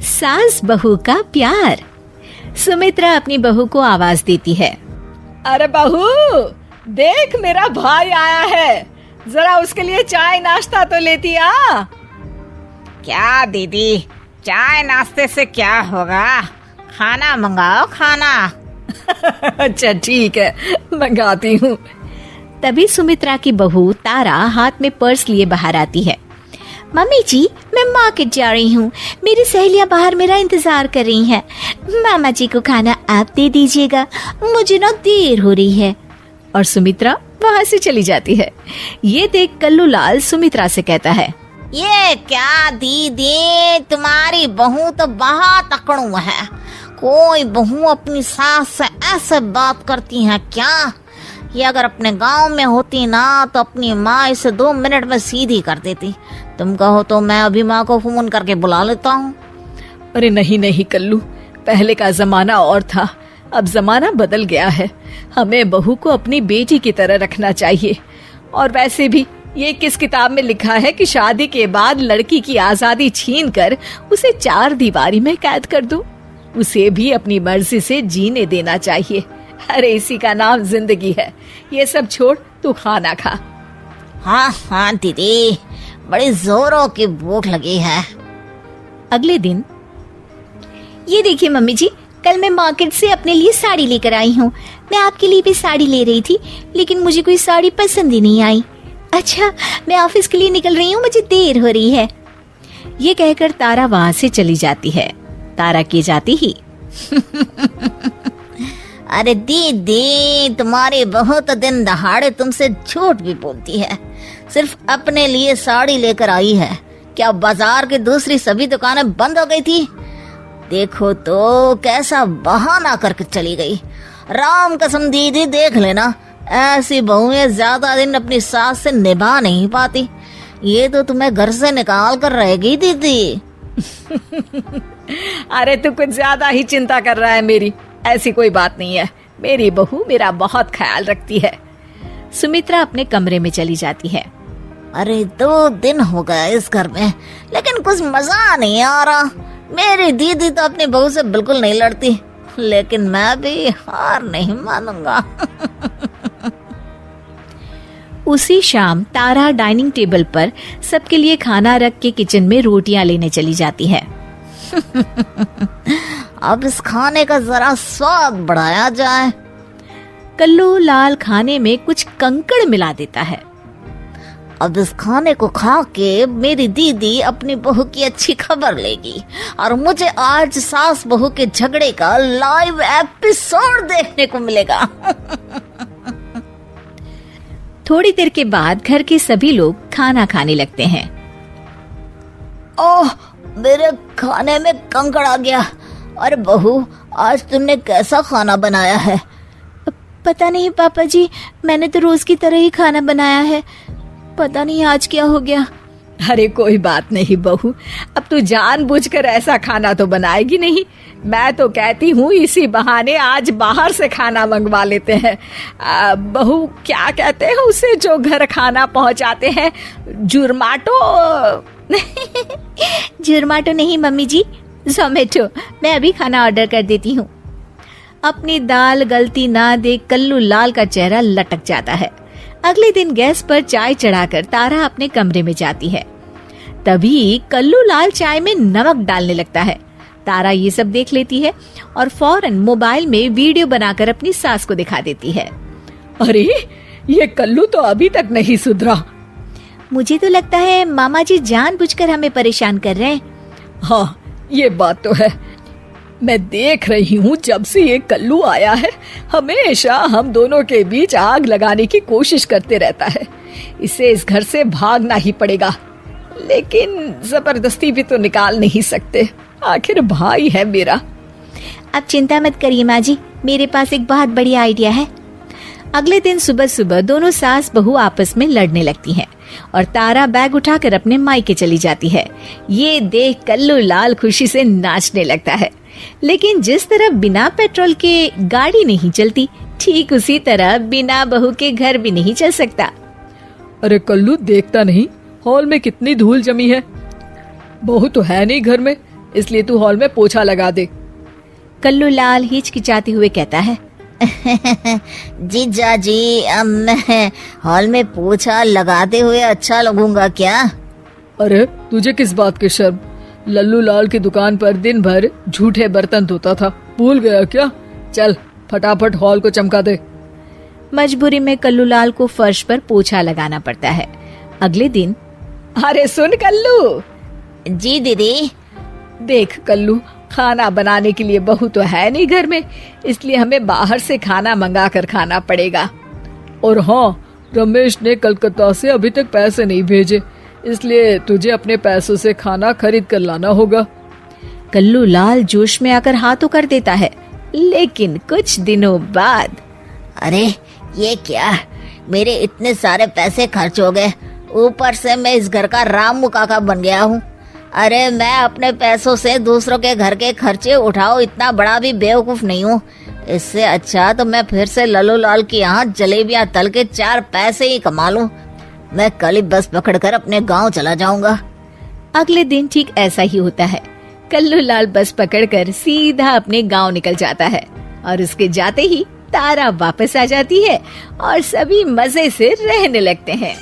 सास बहू का प्यार। सुमित्रा अपनी बहू को आवाज देती है। अरे बहू, देख मेरा भाई आया है, जरा उसके लिए चाय नाश्ता तो लेती आ। क्या दीदी, चाय नाश्ते से क्या होगा, खाना मंगाओ खाना। अच्छा ठीक है, मंगाती हूँ। तभी सुमित्रा की बहू तारा हाथ में पर्स लिए बाहर आती है। मम्मी जी, मैं मार्केट जा रही हूँ, मेरी सहेलियाँ बाहर मेरा इंतजार कर रही हैं। मामा जी को खाना आप दे दीजिएगा, मुझे ना देर हो रही है। और सुमित्रा वहाँ से चली जाती है। ये देख कल्लू लाल सुमित्रा से कहता है, ये क्या दीदी, तुम्हारी बहू तो बहुत अकड़ू है। कोई बहू अपनी सास से ऐसे बात करती है क्या? ये अगर अपने गांव में होती ना तो अपनी माँ इसे 2 मिनट में सीधी कर देती। तुम कहो तो मैं अभी माँ को फोन करके बुला लेता हूँ। अरे नहीं नहीं कल्लू, पहले का जमाना और था, अब जमाना बदल गया है। हमें बहू को अपनी बेटी की तरह रखना चाहिए। और वैसे भी ये किस किताब में लिखा है कि शादी के बाद लड़की की आजादी छीन कर उसे 4 दीवारी में कैद कर दो? उसे भी अपनी मर्जी से जीने देना चाहिए। अरे इसी का नाम जिंदगी है। ये सब छोड़, तू खाना खा। हाँ हाँ दीदी, बड़ी जोरों की भूख लगी है। अगले दिन, ये देखिए मम्मी जी, कल मैं मार्केट से अपने लिए साड़ी लेकर आई हूँ। मैं आपके लिए भी साड़ी ले रही थी, लेकिन मुझे कोई साड़ी पसंद ही नहीं आई। अच्छा, मैं ऑफिस के लिए निकल रही हूँ, मुझे देर हो रही है। ये कहकर तारा वहाँ से चली जाती है। तारा के जाती ही अरे दीदी, तुम्हारी बहू तो दिन दहाड़े तुमसे झूठ भी बोलती है। सिर्फ अपने लिए साड़ी लेकर आई है। क्या बाजार की दूसरी सभी दुकानें बंद हो गई थी? देखो तो कैसा बहाना करके चली गई। राम कसम दीदी, देख लेना, ऐसी बहुएं ज्यादा दिन अपनी सास से निभा नहीं पाती। ये तो तुम्हें घर से निकाल कर रहेगी दीदी। अरे तू कुछ ज्यादा ही चिंता कर रहा है मेरी। ऐसी कोई बात नहीं है, मेरी बहू मेरा बहुत ख्याल रखती है। सुमित्रा अपने कमरे में चली जाती है। अरे 2 दिन हो गया इस घर में, लेकिन कुछ मजा नहीं आ रहा। मेरी दीदी तो अपनी बहू से बिल्कुल नहीं लड़ती, लेकिन मैं भी हार नहीं मानूंगा। उसी शाम तारा डाइनिंग टेबल पर सबके लिए खाना रख के किचन में रोटियां लेने चली जाती है। अब इस खाने का जरा स्वाद बढ़ाया जाए। कल्लू लाल खाने में कुछ कंकड़ मिला देता है। अब इस खाने को खा के मेरी दीदी अपनी बहू की अच्छी खबर लेगी और मुझे आज सास बहू के झगड़े का लाइव एपिसोड देखने को मिलेगा। थोड़ी देर के बाद घर के सभी लोग खाना खाने लगते हैं। ओह, मेरे खाने में कंकड़ आ गया। अरे बहू, आज तुमने कैसा खाना बनाया है? पता नहीं पापा जी, मैंने तो रोज की तरह ही खाना बनाया है। पता नहीं आज क्या हो गया। अरे कोई बात नहीं बहू, अब तू जानबूझकर ऐसा खाना तो बनाएगी नहीं। मैं तो कहती हूँ इसी बहाने आज बाहर से खाना मंगवा लेते हैं। बहू, क्या कहते हैं उसे जो घर खाना पहुँचाते हैं? जुर्माटो? जुर्माटो नहीं मम्मी जी, जोमेटो। मैं अभी खाना ऑर्डर कर देती हूँ। अपनी दाल गलती ना देख कल्लू लाल का चेहरा लटक जाता है। अगले दिन गैस पर चाय चढ़ाकर तारा अपने कमरे में जाती है। तभी कल्लू लाल चाय में नमक डालने लगता है। तारा ये सब देख लेती है और फौरन मोबाइल में वीडियो बनाकर अपनी सास को दिखा देती है। अरे ये कल्लू तो अभी तक नहीं सुधरा। मुझे तो लगता है मामा जी जानबूझकर हमें परेशान कर रहे हैं। हाँ, ये बात तो है। मैं देख रही हूँ जब से ये कल्लू आया है, हमेशा हम दोनों के बीच आग लगाने की कोशिश करते रहता है। इसे इस घर से भागना ही पड़ेगा, लेकिन जबरदस्ती भी तो निकाल नहीं सकते। आखिर भाई है मेरा। अब चिंता मत करिए माँ जी, मेरे पास एक बहुत बढ़िया आइडिया है। अगले दिन सुबह सुबह दोनों सास बहू आपस में लड़ने लगती हैं और तारा बैग उठाकर अपने मायके चली जाती है। ये देख कल्लू लाल खुशी से नाचने लगता है। लेकिन जिस तरह बिना पेट्रोल के गाड़ी नहीं चलती, ठीक उसी तरह बिना बहू के घर भी नहीं चल सकता। अरे कल्लू, देखता नहीं हॉल में कितनी धूल जमी है? बहू तो है नहीं घर में, इसलिए तू हॉल में पोछा लगा दे। कल्लू लाल हिचकिचाते हुए कहता है, जीजा जी, अब मैं हॉल में पोछा लगाते हुए अच्छा लगूंगा क्या? अरे तुझे किस बात की शर्म? लल्लू लाल की दुकान पर दिन भर झूठे बर्तन धोता था, भूल गया क्या? चल फटाफट हॉल को चमका दे। मजबूरी में कल्लू लाल को फर्श पर पोछा लगाना पड़ता है। अगले दिन, अरे सुन कल्लू। जी दीदी। देख कल्लू, खाना बनाने के लिए बहू तो है नहीं घर में, इसलिए हमें बाहर से खाना मंगा कर खाना पड़ेगा। और हाँ, रमेश ने कलकत्ता से अभी तक पैसे नहीं भेजे, इसलिए तुझे अपने पैसों से खाना खरीद कर लाना होगा। कल्लू लाल जोश में आकर हाँ तो कर देता है, लेकिन कुछ दिनों बाद, अरे ये क्या, मेरे इतने सारे पैसे खर्च हो गए, ऊपर से मैं इस घर का रामू काका बन गया हूँ। अरे मैं अपने पैसों से दूसरों के घर के खर्चे उठाओ, इतना बड़ा भी बेवकूफ नहीं हूँ। इससे अच्छा तो मैं फिर से लल्लू लाल के यहाँ जलेबियाँ तल के 4 पैसे ही कमा लूं। मैं कल ही बस पकड़कर अपने गांव चला जाऊंगा। अगले दिन ठीक ऐसा ही होता है। कल्लू लाल बस पकड़कर सीधा अपने गांव निकल जाता है और उसके जाते ही तारा वापस आ जाती है और सभी मजे से रहने लगते हैं।